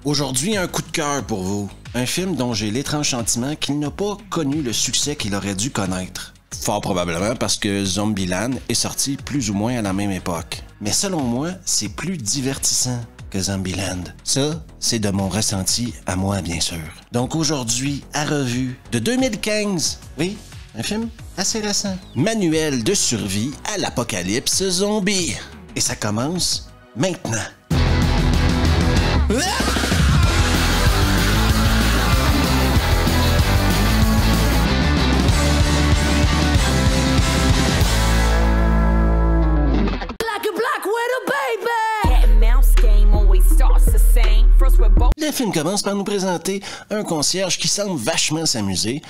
Aujourd'hui, un coup de cœur pour vous. Un film dont j'ai l'étrange sentiment qu'il n'a pas connu le succès qu'il aurait dû connaître. Fort probablement parce que Zombieland est sorti plus ou moins à la même époque. Mais selon moi, c'est plus divertissant que Zombieland. Ça, c'est de mon ressenti à moi, bien sûr. Donc aujourd'hui, à revue de 2015. Oui, un film assez récent. Manuel de survie à l'apocalypse zombie. Et ça commence maintenant. Le film commence par nous présenter un concierge qui semble vachement s'amuser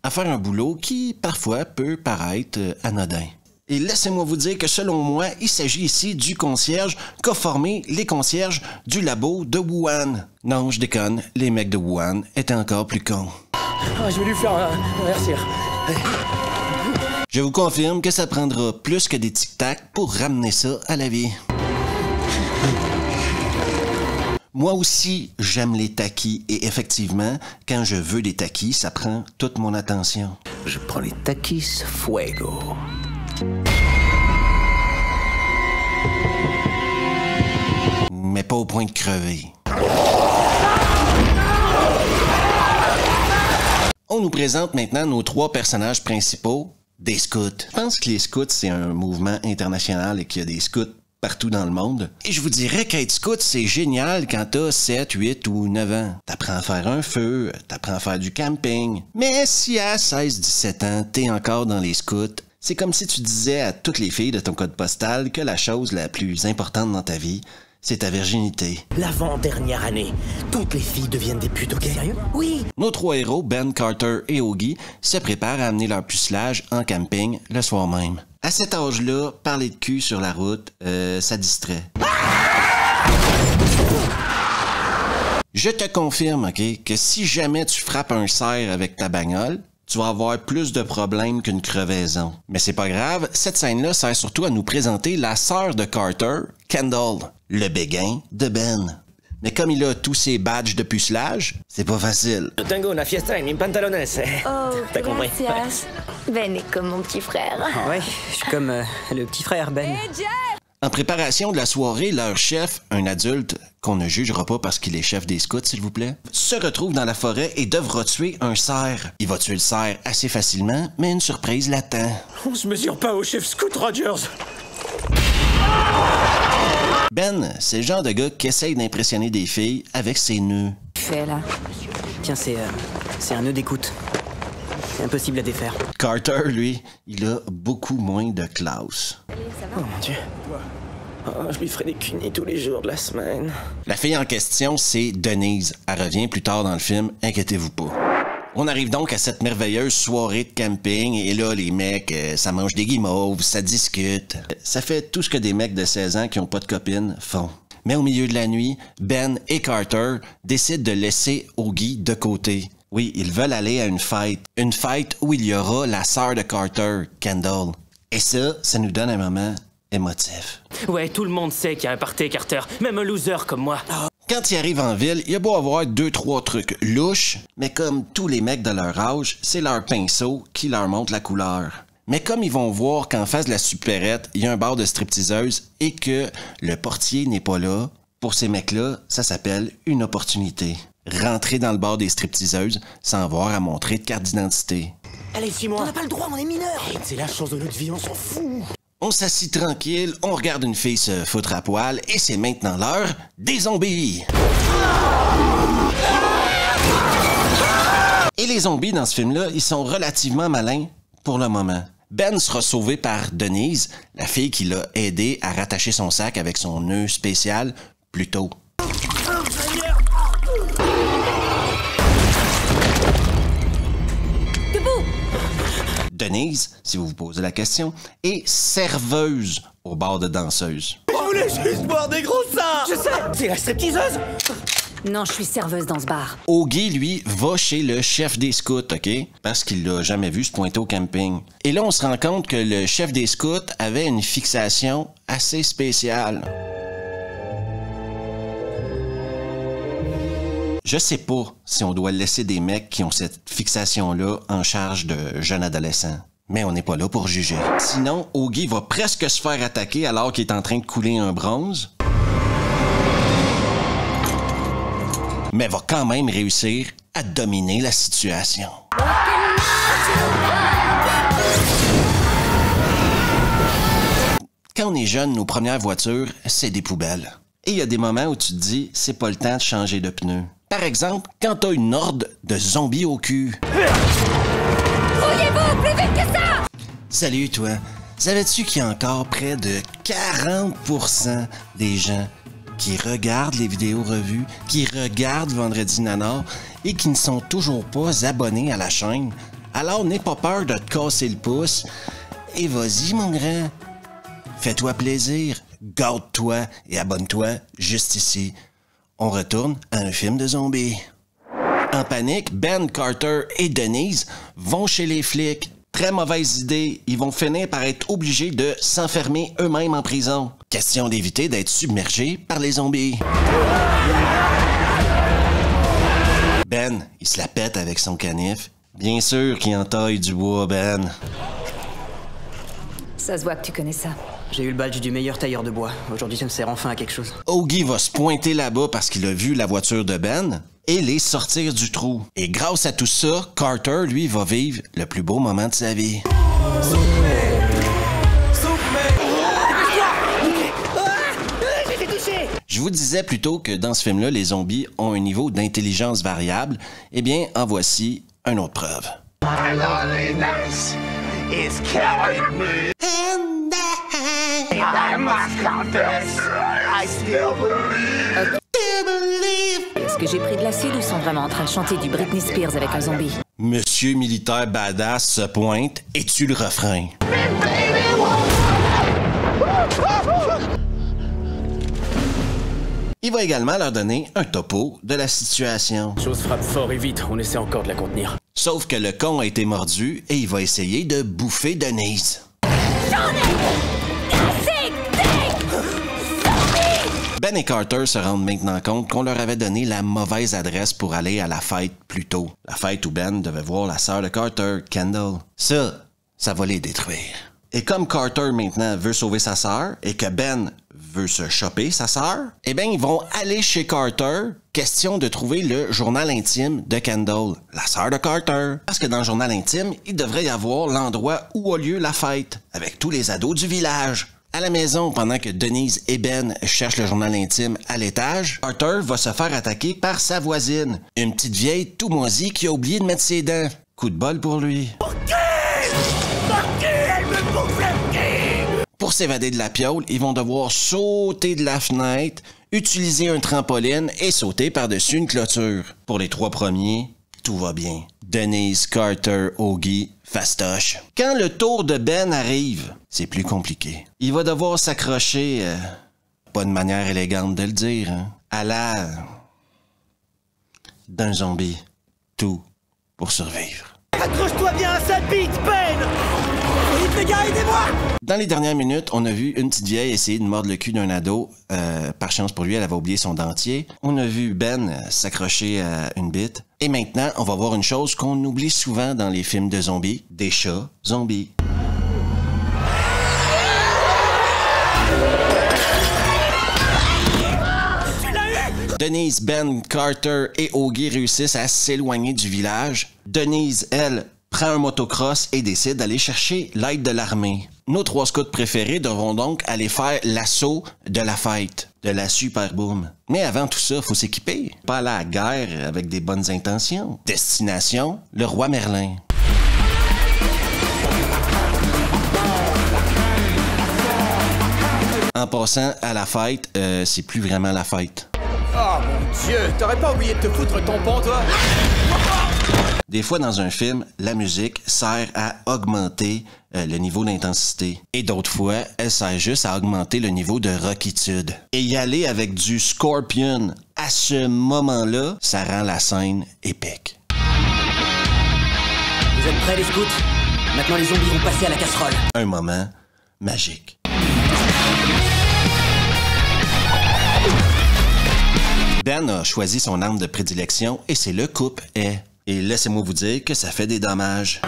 à faire un boulot qui, parfois, peut paraître anodin. Et laissez-moi vous dire que, selon moi, il s'agit ici du concierge qu'a formé les concierges du labo de Wuhan. Non, je déconne, les mecs de Wuhan étaient encore plus cons. Ah, je vais lui faire un rire. Je vous confirme que ça prendra plus que des tic-tac pour ramener ça à la vie. Moi aussi, j'aime les takis et effectivement, quand je veux des takis, ça prend toute mon attention. Je prends les takis fuego. Mais pas au point de crever. On nous présente maintenant nos trois personnages principaux, des scouts. Je pense que les scouts, c'est un mouvement international et qu'il y a des scouts partout dans le monde. Et je vous dirais qu'être scout, c'est génial quand t'as 7, 8 ou 9 ans. T'apprends à faire un feu, t'apprends à faire du camping. Mais si à 16, 17 ans, t'es encore dans les scouts, c'est comme si tu disais à toutes les filles de ton code postal que la chose la plus importante dans ta vie, c'est ta virginité. L'avant-dernière année, toutes les filles deviennent des putes, ok? Sérieux? Oui! Nos trois héros, Ben, Carter et Augie, se préparent à amener leur pucelage en camping le soir même. À cet âge-là, parler de cul sur la route, ça distrait. Je te confirme, ok, que si jamais tu frappes un cerf avec ta bagnole, tu vas avoir plus de problèmes qu'une crevaison. Mais c'est pas grave, cette scène-là sert surtout à nous présenter la sœur de Carter, Kendall, le béguin de Ben. Mais comme il a tous ses badges de pucelage, c'est pas facile. Je tengo una fiesta en mis pantalones. Oh, t'as compris? gracias. Ben est comme mon petit frère. Ouais, je suis comme le petit frère Ben. En préparation de la soirée, leur chef, un adulte qu'on ne jugera pas parce qu'il est chef des scouts, s'il vous plaît, se retrouve dans la forêt et devra tuer un cerf. Il va tuer le cerf assez facilement, mais une surprise l'attend. On se mesure pas au chef Scout Rogers. Ben, c'est le genre de gars qui essaye d'impressionner des filles avec ses nœuds. Fais là. Tiens, c'est un nœud d'écoute. C'est impossible à défaire. Carter, lui, il a beaucoup moins de classe. Oh mon Dieu. Oh, je lui ferai des cunis tous les jours de la semaine. La fille en question, c'est Denise. Elle revient plus tard dans le film, inquiétez-vous pas. On arrive donc à cette merveilleuse soirée de camping et là, les mecs, ça mange des guimauves, ça discute. Ça fait tout ce que des mecs de 16 ans qui ont pas de copine font. Mais au milieu de la nuit, Ben et Carter décident de laisser Augie de côté. Oui, ils veulent aller à une fête où il y aura la sœur de Carter, Kendall. Et ça nous donne un moment émotif. Ouais, tout le monde sait qu'il y a un party, Carter. Même un loser comme moi. Quand ils arrivent en ville, il y a beau avoir 2-3 trucs louches, mais comme tous les mecs de leur âge, c'est leur pinceau qui leur montre la couleur. Mais comme ils vont voir qu'en face de la supérette, il y a un bar de stripteaseuses et que le portier n'est pas là, pour ces mecs-là, ça s'appelle une opportunité. Rentrer dans le bar des stripteaseuses sans avoir à montrer de carte d'identité. Allez, suis-moi. On n'a pas le droit, on est mineurs. C'est la chance de notre vie, on s'en fout. On s'assit tranquille, on regarde une fille se foutre à poil et c'est maintenant l'heure des zombies. Et les zombies dans ce film-là, ils sont relativement malins pour le moment. Ben sera sauvé par Denise, la fille qui l'a aidé à rattacher son sac avec son nœud spécial plus tôt. Denise, si vous vous posez la question, est serveuse au bar de danseuses. Je voulais juste boire des gros seins. Je sais. C'est la stripteaseuse. Non, je suis serveuse dans ce bar. Augie, lui, va chez le chef des scouts, OK? Parce qu'il l'a jamais vu se pointer au camping. Et là, on se rend compte que le chef des scouts avait une fixation assez spéciale. Je sais pas si on doit laisser des mecs qui ont cette fixation-là en charge de jeunes adolescents. Mais on n'est pas là pour juger. Sinon, Augie va presque se faire attaquer alors qu'il est en train de couler un bronze. Mais va quand même réussir à dominer la situation. Quand on est jeune, nos premières voitures, c'est des poubelles. Et il y a des moments où tu te dis, c'est pas le temps de changer de pneus. Par exemple, quand t'as une horde de zombies au cul. Rouillez-vous plus vite que ça! Salut toi, savais-tu qu'il y a encore près de 40% des gens qui regardent les vidéos revues, qui regardent Vendredi Nanar et qui ne sont toujours pas abonnés à la chaîne? Alors n'aie pas peur de te casser le pouce et vas-y mon grand. Fais-toi plaisir, garde-toi et abonne-toi juste ici. On retourne à un film de zombies. En panique, Ben, Carter et Denise vont chez les flics. Très mauvaise idée, ils vont finir par être obligés de s'enfermer eux-mêmes en prison. Question d'éviter d'être submergés par les zombies. Ben, il se la pète avec son canif. Bien sûr qu'il entaille du bois, Ben. Ça se voit que tu connais ça. J'ai eu le badge du meilleur tailleur de bois. Aujourd'hui, ça me sert enfin à quelque chose. Augie va se pointer là-bas parce qu'il a vu la voiture de Ben et les sortir du trou. Et grâce à tout ça, Carter, lui, va vivre le plus beau moment de sa vie. Je vous disais plutôt que dans ce film-là, les zombies ont un niveau d'intelligence variable. Eh bien, en voici une autre preuve. Est-ce que j'ai pris de l'acide ou sont vraiment en train de chanter du Britney Spears avec un zombie? Monsieur militaire badass se pointe et tue le refrain. Il va également leur donner un topo de la situation. Chose frappe fort et vite, on essaie encore de la contenir. Sauf que le con a été mordu et il va essayer de bouffer Denise. Ben et Carter se rendent maintenant compte qu'on leur avait donné la mauvaise adresse pour aller à la fête plus tôt. La fête où Ben devait voir la sœur de Carter, Kendall. Ça va les détruire. Et comme Carter maintenant veut sauver sa sœur et que Ben veut se choper sa sœur, eh bien ils vont aller chez Carter, question de trouver le journal intime de Kendall, la sœur de Carter. Parce que dans le journal intime, il devrait y avoir l'endroit où a lieu la fête, avec tous les ados du village. À la maison, pendant que Denise et Ben cherchent le journal intime à l'étage, Carter va se faire attaquer par sa voisine, une petite vieille tout moisie qui a oublié de mettre ses dents. Coup de bol pour lui. Pour s'évader de la piole, ils vont devoir sauter de la fenêtre, utiliser un trampoline et sauter par-dessus une clôture. Pour les 3 premiers, tout va bien. Denise, Carter, Augie, fastoche. Quand le tour de Ben arrive, c'est plus compliqué. Il va devoir s'accrocher, pas de manière élégante de le dire, hein, à la... d'un zombie. Tout pour survivre. Accroche-toi bien à sa bite, Ben! Vite les gars, aidez-moi! Dans les dernières minutes, on a vu une petite vieille essayer de mordre le cul d'un ado. Par chance pour lui, elle avait oublié son dentier. On a vu Ben s'accrocher à une bite. Et maintenant, on va voir une chose qu'on oublie souvent dans les films de zombies. Des chats zombies. Denise, Ben, Carter et Augie réussissent à s'éloigner du village. Denise, elle, prend un motocross et décide d'aller chercher l'aide de l'armée. Nos 3 scouts préférés devront donc aller faire l'assaut de la fête, de la Super Boom. Mais avant tout ça, faut s'équiper. Pas aller à la guerre avec des bonnes intentions. Destination, le roi Merlin. En passant à la fête, c'est plus vraiment la fête. Oh mon Dieu, t'aurais pas oublié de te foutre ton pont, toi? Des fois, dans un film, la musique sert à augmenter le niveau d'intensité. Et d'autres fois, elle sert juste à augmenter le niveau de rockitude. Et y aller avec du Scorpion à ce moment-là, ça rend la scène épique. Vous êtes prêts, les scouts? Maintenant, les zombies vont passer à la casserole. Un moment magique. Ben a choisi son arme de prédilection et c'est le coupe-haie. Et laissez-moi vous dire que ça fait des dommages.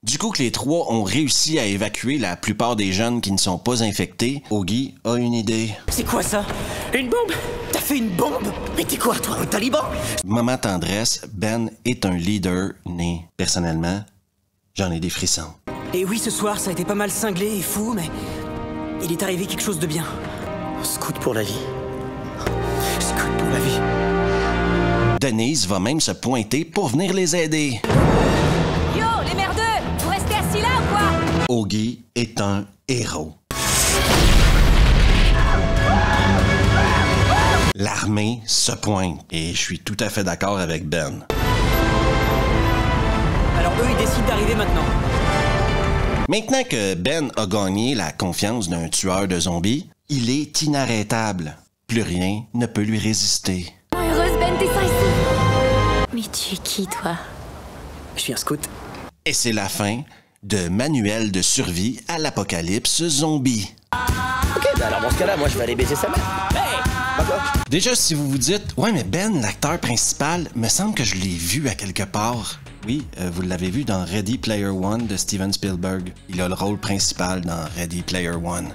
Du coup que les trois ont réussi à évacuer la plupart des jeunes qui ne sont pas infectés, Augie a une idée. C'est quoi ça? Une bombe? T'as fait une bombe? Mais t'es quoi, toi, un taliban? Moment tendresse, Ben est un leader né. Personnellement, j'en ai des frissons. Et oui, ce soir, ça a été pas mal cinglé et fou, mais il est arrivé quelque chose de bien. Scout pour la vie. Scout pour la vie. Denise va même se pointer pour venir les aider. Yo, les merdeux! Vous restez assis là ou quoi? Augie est un héros. L'armée se pointe et je suis tout à fait d'accord avec Ben. Alors eux, ils décident d'arriver maintenant. Maintenant que Ben a gagné la confiance d'un tueur de zombies, il est inarrêtable. Plus rien ne peut lui résister. Heureuse Ben, t'es ça ici. Mais tu es qui, toi? Je suis un scout. Et c'est la fin de Manuel de survie à l'apocalypse zombie. Ok, bah alors dans ce cas-là, moi je vais aller baiser sa mère. Hey! Bah quoi? Déjà, si vous vous dites « Ouais, mais Ben, l'acteur principal, me semble que je l'ai vu à quelque part. » Oui, vous l'avez vu dans Ready Player One de Steven Spielberg. Il a le rôle principal dans Ready Player One.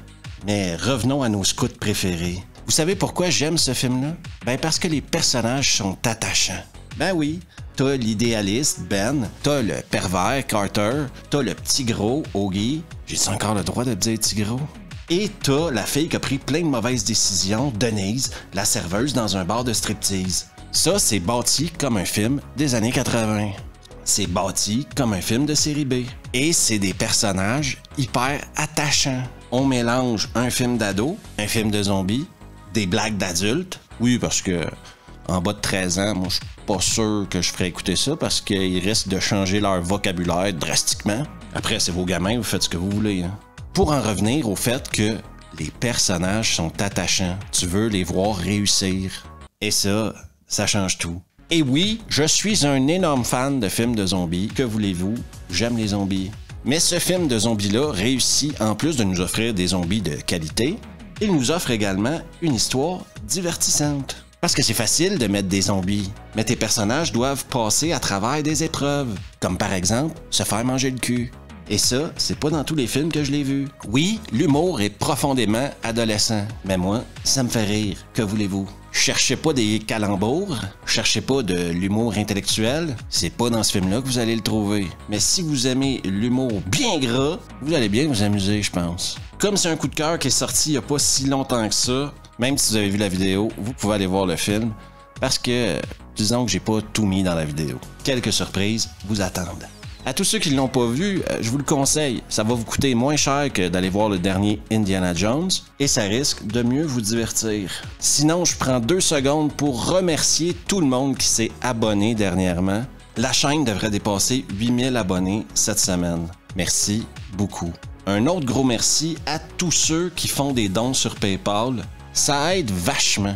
Mais revenons à nos scouts préférés. Vous savez pourquoi j'aime ce film-là? Ben parce que les personnages sont attachants. Ben oui, t'as l'idéaliste, Ben, t'as le pervers, Carter, t'as le petit gros, Augie. J'ai-tu encore le droit de dire petit gros? Et t'as la fille qui a pris plein de mauvaises décisions, Denise, la serveuse dans un bar de striptease. Ça, c'est bâti comme un film des années 80. C'est bâti comme un film de série B. Et c'est des personnages hyper attachants. On mélange un film d'ado, un film de zombies, des blagues d'adultes. Oui, parce que en bas de 13 ans, moi, je suis pas sûr que je ferais écouter ça parce qu'ils risquent de changer leur vocabulaire drastiquement. Après, c'est vos gamins, vous faites ce que vous voulez. Hein. Pour en revenir au fait que les personnages sont attachants. Tu veux les voir réussir. Et ça change tout. Et oui, je suis un énorme fan de films de zombies. Que voulez-vous? J'aime les zombies. Mais ce film de zombies-là réussit, en plus de nous offrir des zombies de qualité, il nous offre également une histoire divertissante. Parce que c'est facile de mettre des zombies, mais tes personnages doivent passer à travers des épreuves, comme par exemple se faire manger le cul. Et ça, c'est pas dans tous les films que je l'ai vu. Oui, l'humour est profondément adolescent, mais moi, ça me fait rire. Que voulez-vous? Cherchez pas des calembours, cherchez pas de l'humour intellectuel, c'est pas dans ce film-là que vous allez le trouver. Mais si vous aimez l'humour bien gras, vous allez bien vous amuser, je pense. Comme c'est un coup de cœur qui est sorti il y a pas si longtemps que ça, même si vous avez vu la vidéo, vous pouvez aller voir le film, parce que, disons que j'ai pas tout mis dans la vidéo. Quelques surprises vous attendent. À tous ceux qui ne l'ont pas vu, je vous le conseille. Ça va vous coûter moins cher que d'aller voir le dernier Indiana Jones et ça risque de mieux vous divertir. Sinon, je prends 2 secondes pour remercier tout le monde qui s'est abonné dernièrement. La chaîne devrait dépasser 8000 abonnés cette semaine. Merci beaucoup. Un autre gros merci à tous ceux qui font des dons sur PayPal. Ça aide vachement.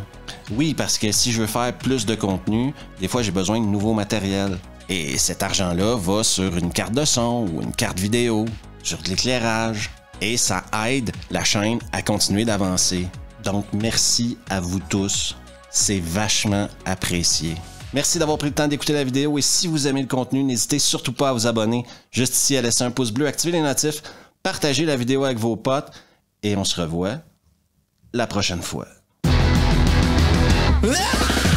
Oui, parce que si je veux faire plus de contenu, des fois j'ai besoin de nouveau matériel. Et cet argent-là va sur une carte de son ou une carte vidéo, sur de l'éclairage. Et ça aide la chaîne à continuer d'avancer. Donc, merci à vous tous. C'est vachement apprécié. Merci d'avoir pris le temps d'écouter la vidéo et si vous aimez le contenu, n'hésitez surtout pas à vous abonner. Juste ici à laisser un pouce bleu, activer les notifs, partagez la vidéo avec vos potes et on se revoit la prochaine fois. Ah!